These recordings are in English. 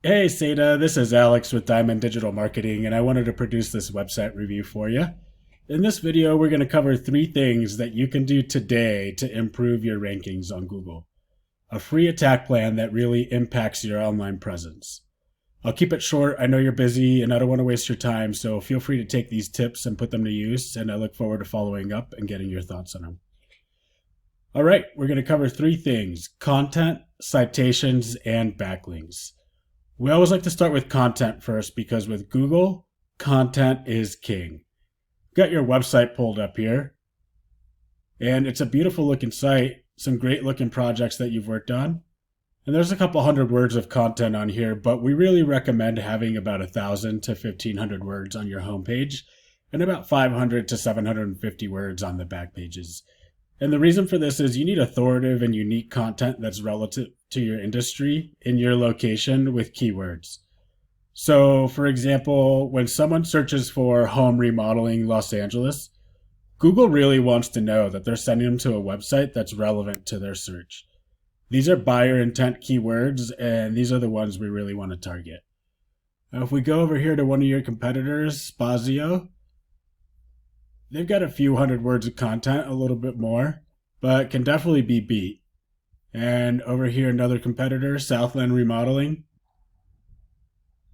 Hey Seda, this is Alex with Diamond Digital Marketing, and I wanted to produce this website review for you. In this video, we're going to cover three things that you can do today to improve your rankings on Google. A free attack plan that really impacts your online presence. I'll keep it short. I know you're busy and I don't want to waste your time, so feel free to take these tips and put them to use, and I look forward to following up and getting your thoughts on them. All right, we're going to cover three things: content, citations, and backlinks. We always like to start with content first because with Google, content is king. Got your website pulled up here, and it's a beautiful looking site, some great looking projects that you've worked on. And there's a couple hundred words of content on here, but we really recommend having about 1,000 to 1,500 words on your homepage and about 500 to 750 words on the back pages. And the reason for this is you need authoritative and unique content that's relative to your industry in your location with keywords. So, for example, when someone searches for home remodeling Los Angeles, Google really wants to know that they're sending them to a website that's relevant to their search. These are buyer intent keywords, and these are the ones we really want to target. Now, if we go over here to one of your competitors, Spazio, they've got a few hundred words of content, a little bit more, but can definitely be beat. And over here, another competitor, Southland Remodeling.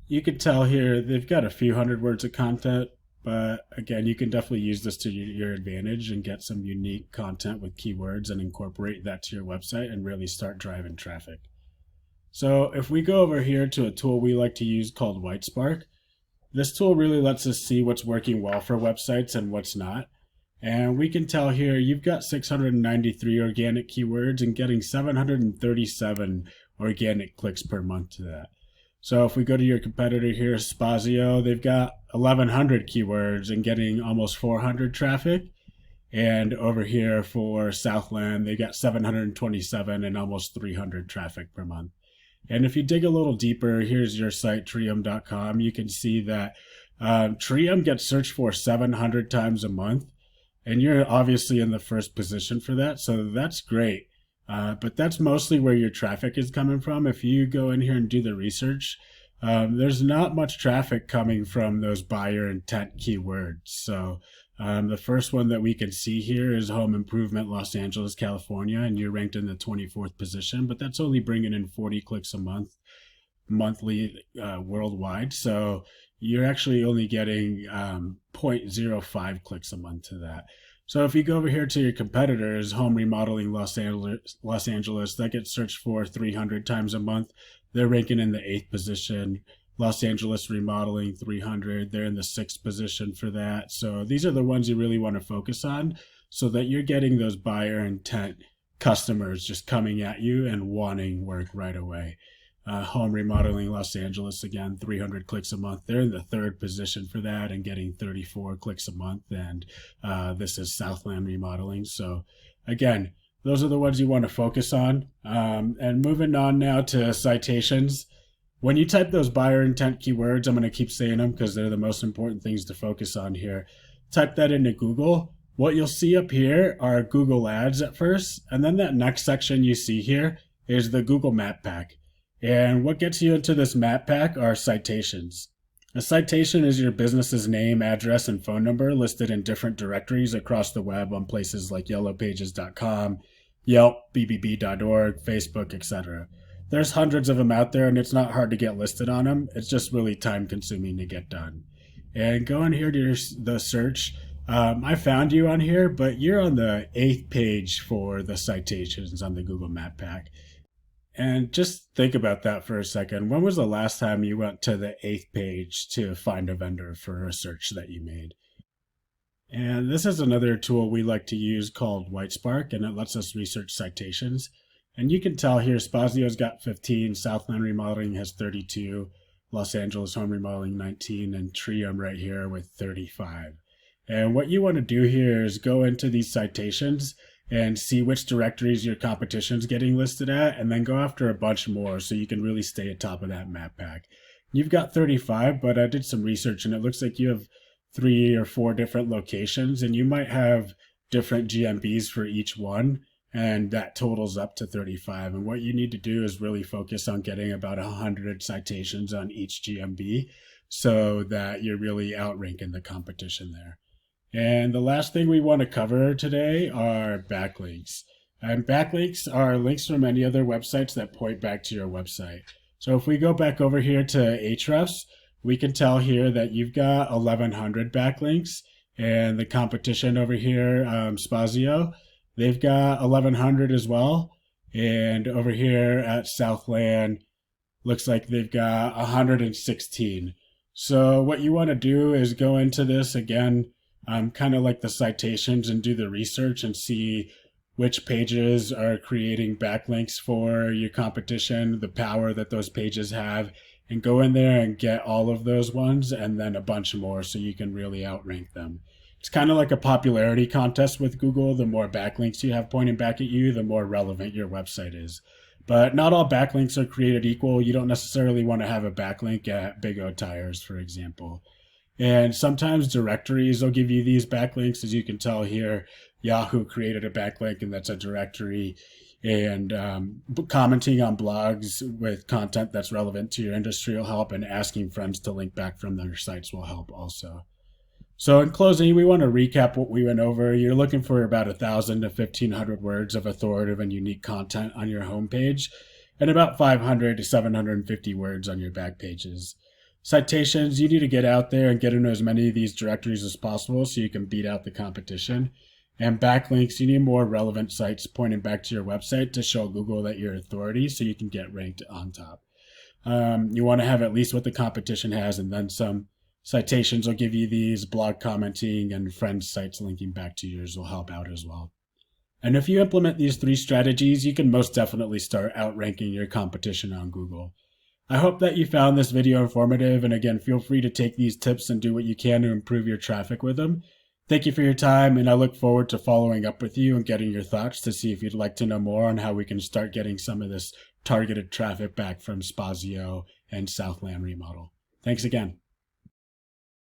You can tell here they've got a few hundred words of content, but again, you can definitely use this to your advantage and get some unique content with keywords and incorporate that to your website and really start driving traffic. So if we go over here to a tool we like to use called Whitespark, this tool really lets us see what's working well for websites and what's not. And we can tell here you've got 693 organic keywords and getting 737 organic clicks per month to that. So if we go to your competitor here, Spazio, they've got 1,100 keywords and getting almost 400 traffic. And over here for Southland, they got 727 and almost 300 traffic per month. And if you dig a little deeper, here's your site, Treeium.com. You can see that Treeium gets searched for 700 times a month. And you're obviously in the first position for that. So that's great. But that's mostly where your traffic is coming from. If you go in here and do the research, there's not much traffic coming from those buyer intent keywords. So the first one that we can see here is home improvement Los Angeles, California, and you're ranked in the 24th position, but that's only bringing in 40 clicks a month, monthly worldwide. So you're actually only getting 0.05 clicks a month to that. So if you go over here to your competitors, home remodeling Los Angeles, that gets searched for 300 times a month. They're ranking in the 8th position. Los Angeles remodeling 300, they're in the 6th position for that. So these are the ones you really want to focus on so that you're getting those buyer intent customers just coming at you and wanting work right away. Home remodeling Los Angeles, again, 300 clicks a month. They're in the 3rd position for that and getting 34 clicks a month. And this is Southland Remodeling. So again, those are the ones you want to focus on. And moving on now to citations. When you type those buyer intent keywords, I'm going to keep saying them because they're the most important things to focus on here. Type that into Google. What you'll see up here are Google ads at first. And then that next section you see here is the Google Map Pack. And what gets you into this map pack are citations. A citation is your business's name, address, and phone number listed in different directories across the web on places like yellowpages.com, Yelp, bbb.org, Facebook, etc. There's hundreds of them out there, and it's not hard to get listed on them. It's just really time consuming to get done. And going here to the search, I found you on here, but you're on the 8th page for the citations on the Google Map Pack. And just think about that for a second. When was the last time you went to the 8th page to find a vendor for a search that you made? And this is another tool we like to use called Whitespark, and it lets us research citations. And you can tell here Spazio's got 15, Southland Remodeling has 32, Los Angeles Home Remodeling 19, and Treeium right here with 35. And what you want to do here is go into these citations and see which directories your competition's getting listed at, and then go after a bunch more so you can really stay atop of that map pack. You've got 35, but I did some research and it looks like you have 3 or 4 different locations, and you might have different GMBs for each one. and that totals up to 35. And what you need to do is really focus on getting about 100 citations on each GMB so that you're really outranking the competition there. And the last thing we want to cover today are backlinks. And backlinks are links from any other websites that point back to your website. So if we go back over here to Ahrefs, we can tell here that you've got 1,100 backlinks, and the competition over here, Spazio, they've got 1,100 as well. And over here at Southland, looks like they've got 116. So what you want to do is go into this again, kind of like the citations, and do the research and see which pages are creating backlinks for your competition, the power that those pages have, and go in there and get all of those ones and then a bunch more so you can really outrank them. It's kind of like a popularity contest with Google. The more backlinks you have pointing back at you, the more relevant your website is. But not all backlinks are created equal. You don't necessarily want to have a backlink at Big O Tires, for example. And sometimes directories will give you these backlinks. As you can tell here, Yahoo created a backlink, and that's a directory. And commenting on blogs with content that's relevant to your industry will help, and asking friends to link back from their sites will help also. So in closing, we want to recap what we went over. You're looking for about 1,000 to 1,500 words of authoritative and unique content on your homepage, and about 500 to 750 words on your back pages. Citations, you need to get out there and get into as many of these directories as possible so you can beat out the competition. And backlinks, you need more relevant sites pointing back to your website to show Google that you're authority so you can get ranked on top. You want to have at least what the competition has, and then some. Citations will give you these, blog commenting and friends' sites linking back to yours will help out as well. And if you implement these 3 strategies, you can most definitely start outranking your competition on Google. I hope that you found this video informative, and again, feel free to take these tips and do what you can to improve your traffic with them. Thank you for your time, and I look forward to following up with you and getting your thoughts to see if you'd like to know more on how we can start getting some of this targeted traffic back from Spazio and Southland Remodel. Thanks again.